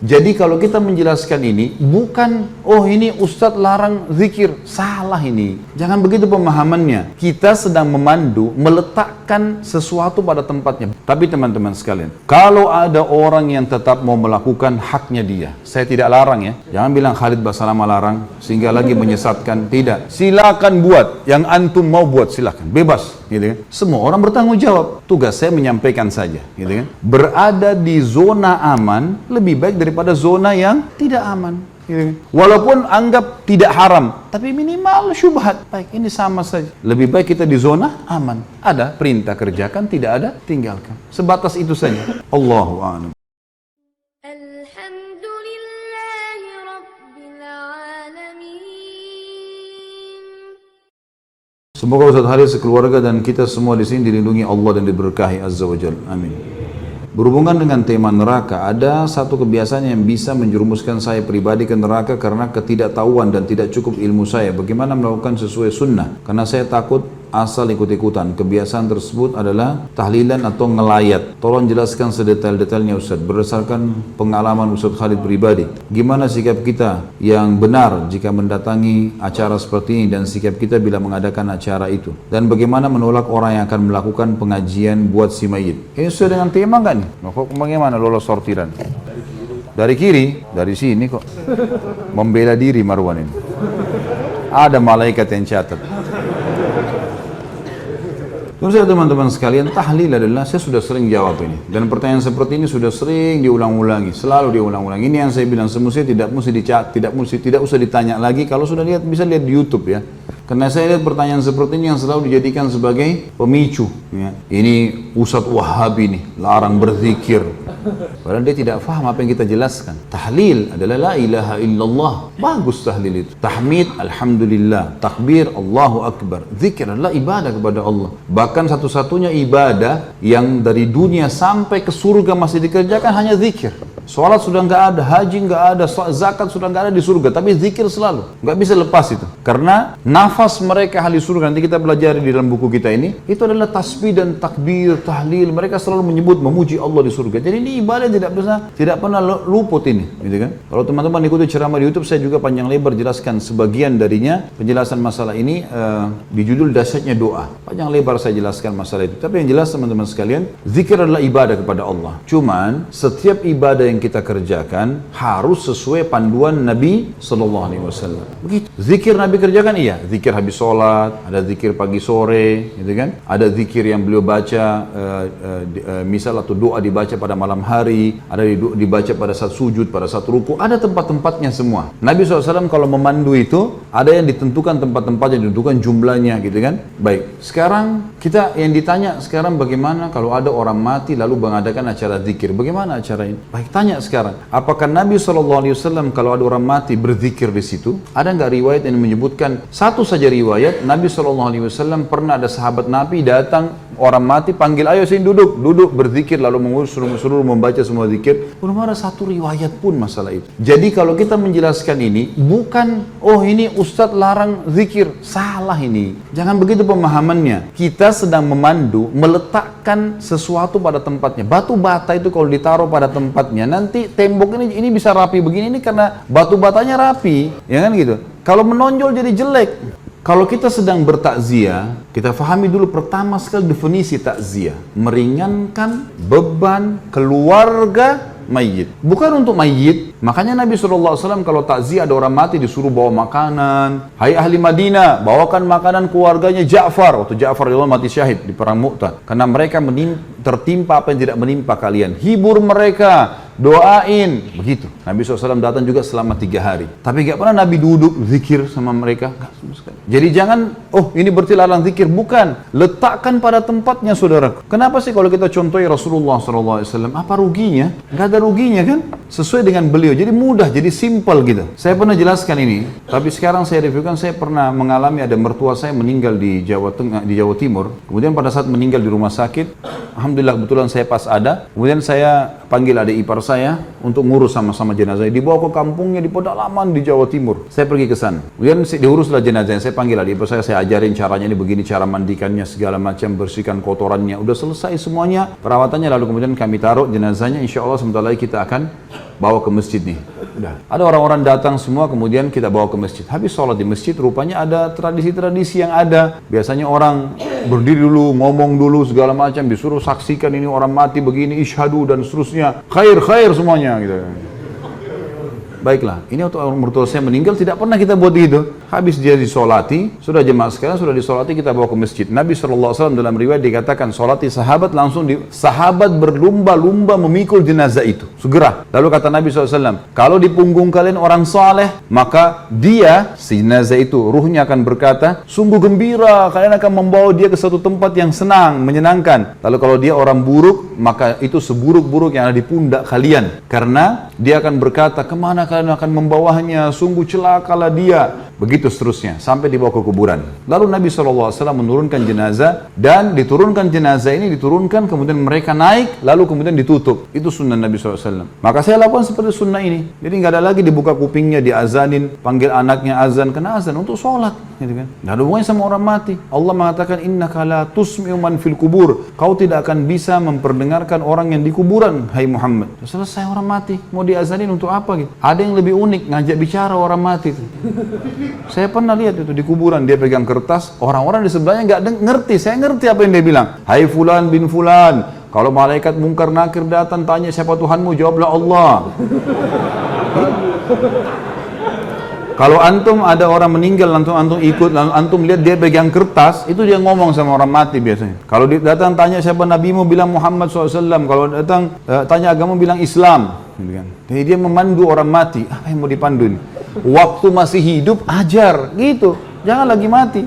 Jadi kalau kita menjelaskan ini, bukan, oh ini Ustadz larang zikir. Salah ini. Jangan begitu pemahamannya. Kita sedang memandu, meletakkan sesuatu pada tempatnya. Tapi teman-teman sekalian, kalau ada orang yang tetap mau melakukan haknya dia, saya tidak larang ya. Jangan bilang Khalid Basalamah larang, sehingga lagi menyesatkan. Tidak. Silakan buat. Yang antum mau buat, silakan. Bebas. Gitu kan? Semua orang bertanggung jawab. Tugas saya menyampaikan saja. Gitu kan? Berada di zona aman, lebih baik daripada zona yang tidak aman. Gitu kan? Walaupun anggap tidak haram, tapi minimal syubhat. Baik, ini sama saja. Lebih baik kita di zona aman. Ada perintah kerjakan, tidak ada tinggalkan. Sebatas itu saja. Allahu a'lam. Semoga Ustaz Khalid sekeluarga dan kita semua di sini dilindungi Allah dan diberkahi Azza wa Jalla. Amin. Berhubungan dengan tema neraka, ada satu kebiasaan yang bisa menjerumuskan saya pribadi ke neraka karena ketidaktahuan dan tidak cukup ilmu saya. Bagaimana melakukan sesuai sunnah? Karena saya takut asal ikut-ikutan. Kebiasaan tersebut adalah tahlilan atau ngelayat. Tolong jelaskan sedetail-detailnya Ustaz, berdasarkan pengalaman Ustaz Khalid pribadi. Gimana sikap kita yang benar jika mendatangi acara seperti ini dan sikap kita bila mengadakan acara itu? Dan bagaimana menolak orang yang akan melakukan pengajian buat si mayit? Ini sesuai dengan tema nggak nih? Nah, kok bagaimana lolos sortiran? Dari kiri, dari sini kok. Membela diri Marwan ini. Ada malaikat yang catat. Terus ya teman-teman sekalian, tahlil adalah, saya sudah sering jawab ini. Dan pertanyaan seperti ini sudah sering diulang-ulangi, selalu diulang-ulangi. Ini yang saya bilang, semestinya tidak usah ditanya lagi. Kalau sudah lihat, bisa lihat di YouTube ya. Karena saya lihat pertanyaan seperti ini yang selalu dijadikan sebagai pemicu. Ya. Ini Ustadz Wahabi nih, larang berzikir. Padahal dia tidak faham apa yang kita jelaskan. Tahlil adalah la ilaha illallah. Bagus tahlil itu. Tahmid, alhamdulillah. Takbir, Allahu Akbar. Zikir adalah ibadah kepada Allah. Bahkan satu-satunya ibadah yang dari dunia sampai ke surga masih dikerjakan hanya zikir. Sholat sudah nggak ada, haji nggak ada, zakat sudah nggak ada di surga, tapi zikir selalu. Nggak bisa lepas itu. Karena nafas mereka ahli surga, nanti kita belajar di dalam buku kita ini, itu adalah tasbih dan takbir, tahlil. Mereka selalu menyebut, memuji Allah di surga. Jadi ini ibadah tidak pernah luput ini, gitu kan? Kalau teman-teman ikuti ceramah di YouTube, saya juga panjang lebar jelaskan sebagian darinya, penjelasan masalah ini di judul Dahsyatnya Doa. Panjang lebar saya jelaskan masalah itu. Tapi yang jelas teman-teman sekalian, zikir adalah ibadah kepada Allah. Cuman setiap ibadah yang kita kerjakan harus sesuai panduan Nabi SAW. Begitu. Zikir Nabi kerjakan, iya. Zikir habis sholat, ada zikir pagi sore, gitu kan? Ada zikir yang beliau baca, misal atau doa dibaca pada malam hari, ada dibaca pada saat sujud, pada saat ruku, ada tempat-tempatnya semua. Nabi SAW kalau memandu itu, ada yang ditentukan tempat-tempatnya, ditentukan jumlahnya, gitu kan? Baik, sekarang kita yang ditanya sekarang bagaimana kalau ada orang mati lalu mengadakan acara zikir? Bagaimana acara ini? Baik, tanya sekarang, apakah Nabi SAW kalau ada orang mati berzikir di situ? Ada nggak riwayat yang menyebutkan? Satu saja riwayat, Nabi SAW pernah ada sahabat Nabi datang, orang mati panggil, ayo sini duduk berzikir, lalu suruh membaca semua zikir. Belum ada satu riwayat pun masalah itu. Jadi kalau kita menjelaskan ini, bukan, oh ini Ustadz larang zikir. Salah ini. Jangan begitu pemahamannya. Kita sedang memandu, meletakkan sesuatu pada tempatnya. Batu bata itu kalau ditaruh pada tempatnya, nanti tembok ini bisa rapi begini, ini karena batu batanya rapi, ya kan gitu. Kalau menonjol jadi jelek. Kalau kita sedang bertakziah, kita fahami dulu pertama sekali definisi takziah. Meringankan beban keluarga mayit. Bukan untuk mayit. Makanya Nabi SAW kalau takziah ada orang mati disuruh bawa makanan. Hai ahli Madinah, bawakan makanan keluarganya Ja'far. Waktu Ja'far mati syahid di perang Mu'tah. Karena mereka tertimpa apa yang tidak menimpa kalian. Hibur mereka, doain. Begitu. Nabi SAW datang juga selama 3 hari. Tapi gak pernah Nabi duduk zikir sama mereka. Gak sama sekali. Jadi jangan, oh ini berarti larang zikir. Bukan. Letakkan pada tempatnya saudaraku. Kenapa sih kalau kita contohi Rasulullah SAW? Apa ruginya? Gak ada ruginya kan? Sesuai dengan beliau. Jadi mudah, jadi simple gitu. Saya pernah jelaskan ini. Tapi sekarang saya reviewkan, saya pernah mengalami ada mertua saya meninggal di Jawa Tengah, di Jawa Timur. Kemudian pada saat meninggal di rumah sakit, alhamdulillah kebetulan saya pas ada. Kemudian saya panggil adik ipar saya untuk ngurus sama-sama jenazah. Dibawa ke kampungnya di pedalaman di Jawa Timur. Saya pergi ke sana. Kemudian diuruslah jenazahnya. Saya panggil adik ipar saya ajarin caranya ini begini, cara mandikannya segala macam, bersihkan kotorannya. Udah selesai semuanya perawatannya, lalu kemudian kami taruh jenazahnya. Insya Allah sebentar lagi kita akan bawa ke masjid nih. Udah. Ada orang-orang datang semua, kemudian kita bawa ke masjid. Habis sholat di masjid, rupanya ada tradisi-tradisi yang ada. Biasanya orang berdiri dulu, ngomong dulu segala macam, disuruh saksikan ini orang mati begini, isyhadu dan seterusnya. Khair semuanya gitu. Baiklah, ini waktu orang mertua saya meninggal tidak pernah kita buat gitu. Habis dia disolati, sudah jemaah sekalian sudah disolati, kita bawa ke masjid. Nabi SAW dalam riwayat dikatakan solati sahabat langsung sahabat berlumba-lumba memikul jenazah itu. Segera. Lalu kata Nabi SAW, kalau di punggung kalian orang saleh, maka dia, si jenazah itu, ruhnya akan berkata, sungguh gembira, kalian akan membawa dia ke satu tempat yang senang, menyenangkan. Lalu kalau dia orang buruk, maka itu seburuk-buruk yang ada di pundak kalian. Karena dia akan berkata, kemana kalian akan membawanya, sungguh celakalah dia. Begitu seterusnya, sampai dibawa ke kuburan. Lalu Nabi SAW menurunkan jenazah, dan diturunkan jenazah ini, diturunkan, kemudian mereka naik, lalu kemudian ditutup. Itu sunnah Nabi SAW. Maka saya lakukan seperti sunnah ini. Jadi nggak ada lagi dibuka kupingnya, diazanin, panggil anaknya azan, kena azan untuk sholat. Gitu kan? Nggak ada hubungannya sama orang mati. Allah mengatakan, innaka la tusmi'u man fil kubur. Kau tidak akan bisa memperdengarkan orang yang di kuburan, hai Muhammad. Selesai orang mati, mau diazanin untuk apa gitu? Ada yang lebih unik, ngajak bicara orang mati itu. Saya pernah lihat itu di kuburan, dia pegang kertas, orang-orang di sebelahnya nggak ngerti. Saya ngerti apa yang dia bilang. Hai fulan bin fulan, kalau malaikat mungkar nakir datang tanya siapa Tuhanmu, jawablah Allah. Kalau antum ada orang meninggal, antum ikut, antum lihat dia pegang kertas, itu dia ngomong sama orang mati biasanya. Kalau datang tanya siapa nabimu, bilang Muhammad SAW. Kalau datang tanya agama, bilang Islam. Jadi dia memandu orang mati. Apa yang mau dipandu ini? Waktu masih hidup ajar gitu, jangan lagi mati.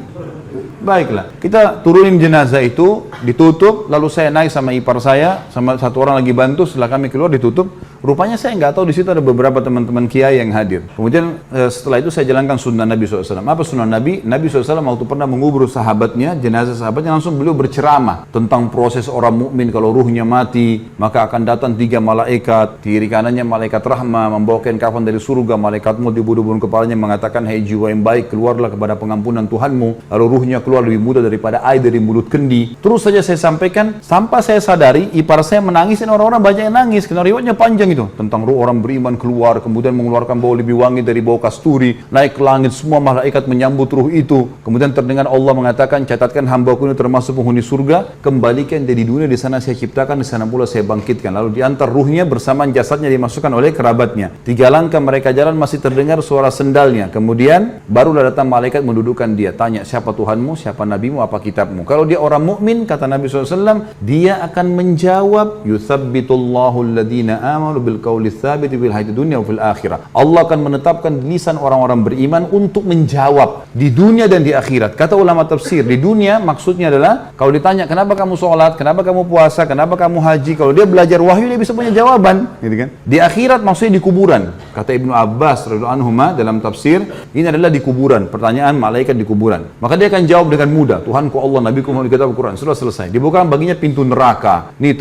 Baiklah, kita turunin jenazah itu, ditutup, lalu saya naik sama ipar saya, sama satu orang lagi bantu, setelah kami keluar ditutup. Rupanya saya nggak tahu, di situ ada beberapa teman-teman kiai yang hadir. Kemudian setelah itu saya jalankan sunnah Nabi SAW. Apa sunnah Nabi? Nabi SAW waktu pernah mengubur sahabatnya, jenazah sahabatnya, langsung beliau berceramah tentang proses orang mukmin kalau ruhnya mati, maka akan datang 3 malaikat, di kiri kanannya malaikat rahmah, membawakan kafan dari surga, malaikat maut dibunuh-bunuh kepalanya mengatakan, hai jiwa yang baik, keluarlah kepada pengampunan Tuhanmu. Lalu ruhnya keluar lebih mudah daripada air dari mulut kendi. Terus saja saya sampaikan, sampai saya sadari, ipar saya menangis, dan orang-orang banyak yang nangis, karena riwayatnya panjang itu, tentang ruh orang beriman keluar, kemudian mengeluarkan bau lebih wangi dari bau kasturi, naik ke langit, semua malaikat menyambut ruh itu. Kemudian terdengar Allah mengatakan, catatkan hambaku ini termasuk penghuni surga, kembalikan dia di dunia, di sana saya ciptakan, di sana pula saya bangkitkan. Lalu diantar ruhnya bersamaan jasadnya dimasukkan oleh kerabatnya. 3 langkah mereka jalan, masih terdengar suara sendalnya. Kemudian barulah datang malaikat mendudukkan dia, tanya siapa Tuhanmu, siapa nabimu, apa kitabmu. Kalau dia orang mukmin, kata Nabi SAW, dia akan menjawab, yuthabbitullahu alladhina amanu bil qawli tsabit fil hayatid dunya wa fil akhirah. Allah akan menetapkan lisan orang-orang beriman untuk menjawab di dunia dan di akhirat. Kata ulama tafsir, di dunia maksudnya adalah kalau ditanya kenapa kamu sholat, kenapa kamu puasa, kenapa kamu haji, kalau dia belajar wahyu dia bisa punya jawaban, gitu kan? Di akhirat maksudnya di kuburan. Kata Ibnu Abbas radhiyallahu anhuma dalam tafsir, ini adalah di kuburan, pertanyaan malaikat di kuburan. Maka dia akan jawab dengan mudah, Tuhanku Allah, nabiku Muhammad, kitab Al-Quran. Sudah selesai. Dibuka baginya pintu neraka. Nih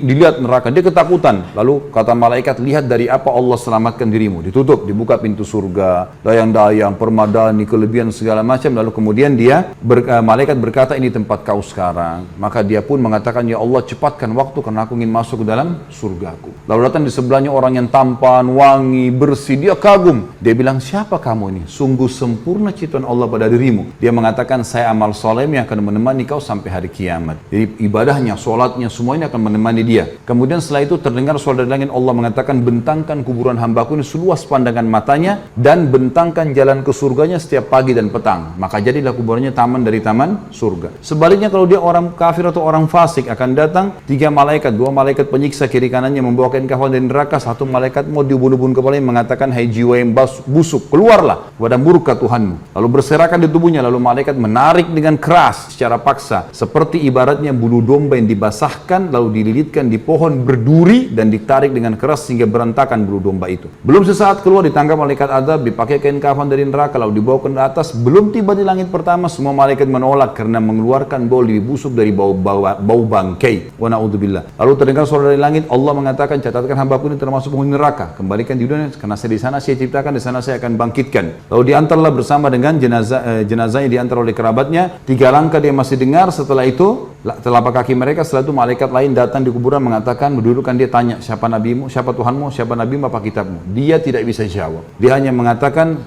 dilihat neraka, dia ketakutan. Lalu kata malaikat, lihat dari apa Allah selamatkan dirimu. Ditutup, dibuka pintu surga, dayang-dayang, permadani, kelebihan segala macam. Lalu kemudian dia malaikat berkata, ini tempat kau sekarang. Maka dia pun mengatakan, ya Allah cepatkan waktu karena aku ingin masuk ke dalam surgaku. Lalu datang di sebelahnya orang yang tampan, wangi, bersih. Dia kagum. Dia bilang, siapa kamu ini? Sungguh sempurna ciptaan Allah pada dirimu. Dia mengatakan, saya amal soleh yang akan menemani kau sampai hari kiamat. Jadi ibadahnya, sholatnya, semua ini akan menemani dia. Kemudian setelah itu terdengar suara dari langit, Allah mengatakan, bentangkan kuburan hambaku ini seluas pandangan matanya, dan bentangkan jalan ke surganya setiap pagi dan petang. Maka jadilah kuburannya taman dari taman surga. Sebaliknya kalau dia orang kafir atau orang fasik, akan datang 3 malaikat, 2 malaikat penyiksa kiri kanannya membawakan kafan dari neraka, 1 malaikat mau dibunuh-bunuh kepalanya mengatakan, hai jiwa yang busuk, keluarlah kepada murka Tuhanmu. Lalu berserakan di tubuhnya, lalu malaikat menarik dengan keras secara paksa, seperti ibaratnya bulu domba yang dibasahkan lalu dililitkan di pohon berduri dan ditarik dengan keras sehingga berantakan bulu domba itu. Belum sesaat keluar ditangkap malaikat azab, dipakai kain kafan dari neraka, lalu dibawa ke atas. Belum tiba di langit pertama, semua malaikat menolak karena mengeluarkan bau lebih busuk dari bau bangkai. Wa na'udzubillah. Lalu terdengar suara dari langit, Allah mengatakan, catatkan hambaku ini termasuk penghuni neraka. Kembalikan di dunia, karena saya di sana saya ciptakan, di sana saya akan bangkitkan. Lalu diantarlah bersama dengan jenazahnya diantar oleh kerabatnya. 3 langkah dia masih dengar, setelah itu telapak kaki mereka. Setelah itu malaikat lain datang di kuburan mengatakan, mendudukkan dia, tanya siapa nabimu, siapa Tuhanmu, siapa nabimu, apa kitabmu. Dia tidak bisa jawab, dia hanya mengatakan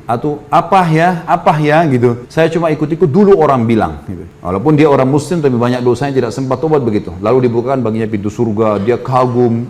atau apa ya gitu. Saya cuma ikut-ikut dulu orang bilang gitu. Walaupun dia orang muslim tapi banyak dosanya, tidak sempat tobat begitu. Lalu dibukakan baginya pintu surga, dia kagum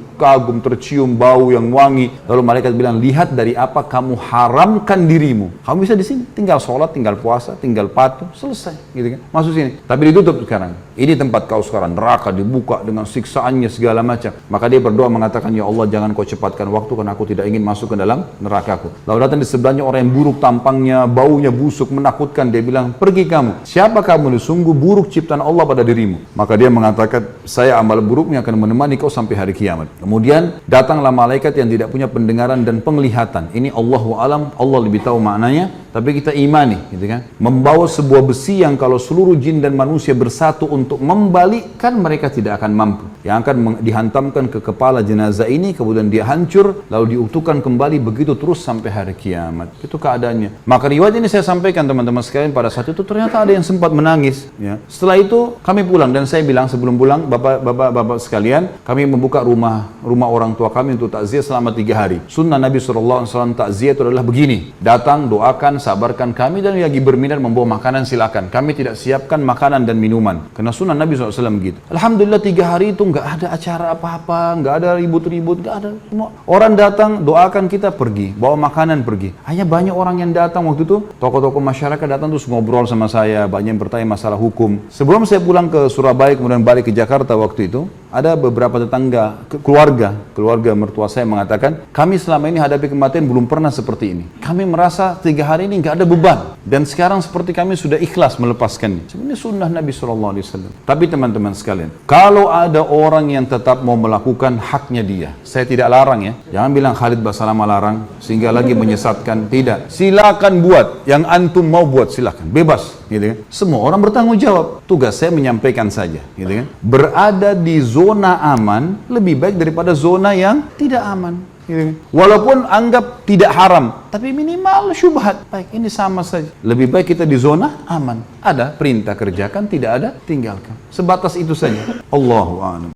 tercium bau yang wangi. Lalu malaikat bilang, lihat dari apa kamu haramkan dirimu. Kamu bisa di sini tinggal sholat, tinggal puasa, tinggal patuh, selesai gitu kan. Masuk sini, tapi ditutup sekarang. Ini tempat kau sekarang, neraka dibuka dengan siksaannya segala macam. Maka dia berdoa mengatakan, ya Allah jangan kau cepatkan waktu karena aku tidak ingin masuk ke dalam nerakaku. Lalu datang di sebelahnya orang yang buruk tampangnya, baunya busuk, menakutkan. Dia bilang, pergi kamu. Siapa kamu? Sungguh buruk ciptaan Allah pada dirimu. Maka dia mengatakan, saya amal buruknya akan menemani kau sampai hari kiamat. Kemudian datanglah malaikat yang tidak punya pendengaran dan penglihatan. Ini Allahu alam, Allah lebih tahu maknanya, tapi kita imani gitu kan. Membawa sebuah besi yang kalau seluruh jin dan manusia bersatu untuk membalikkan, mereka tidak akan mampu. Yang akan dihantamkan ke kepala jenazah ini, kemudian dia hancur, lalu diutuhkan kembali, begitu terus sampai hari kiamat. Itu keadaannya. Maka riwayat ini saya sampaikan teman-teman sekalian, pada saat itu ternyata ada yang sempat menangis ya. Setelah itu kami pulang, dan saya bilang sebelum pulang, bapak sekalian, kami membuka rumah orang tua kami untuk takziah selama 3 hari. Sunnah Nabi SAW takziah itu adalah begini, datang, doakan, sabarkan kami, dan lagi berminat membawa makanan silakan. Kami tidak siapkan makanan dan minuman, karena sunnah Nabi SAW gitu. Alhamdulillah 3 hari itu nggak ada acara apa-apa, nggak ada ribut-ribut, nggak ada. Semua orang datang, doakan kita, pergi, bawa makanan, pergi. Hanya banyak orang yang datang waktu itu, tokoh-tokoh masyarakat datang terus ngobrol sama saya, banyak yang bertanya masalah hukum. Sebelum saya pulang ke Surabaya, kemudian balik ke Jakarta waktu itu, ada beberapa tetangga, keluarga mertua saya mengatakan, kami selama ini hadapi kematian belum pernah seperti ini. Kami merasa 3 hari ini nggak ada beban, dan sekarang seperti kami sudah ikhlas melepaskannya. Sebenarnya sunnah Nabi SAW. Tapi teman-teman sekalian, kalau ada orang yang tetap mau melakukan haknya dia, saya tidak larang ya. Jangan bilang Khalid Basalamah larang sehingga lagi menyesatkan. Tidak, silakan buat yang antum mau buat, silakan, bebas gitu kan. Semua orang bertanggung jawab. Tugas saya menyampaikan saja gitu kan. Berada di zona aman lebih baik daripada zona yang tidak aman gitu kan. Walaupun anggap tidak haram, tapi minimal syubhat. Baik, ini sama saja. Lebih baik kita di zona aman. Ada perintah kerjakan, tidak ada tinggalkan. Sebatas itu saja. Allahu a'lam.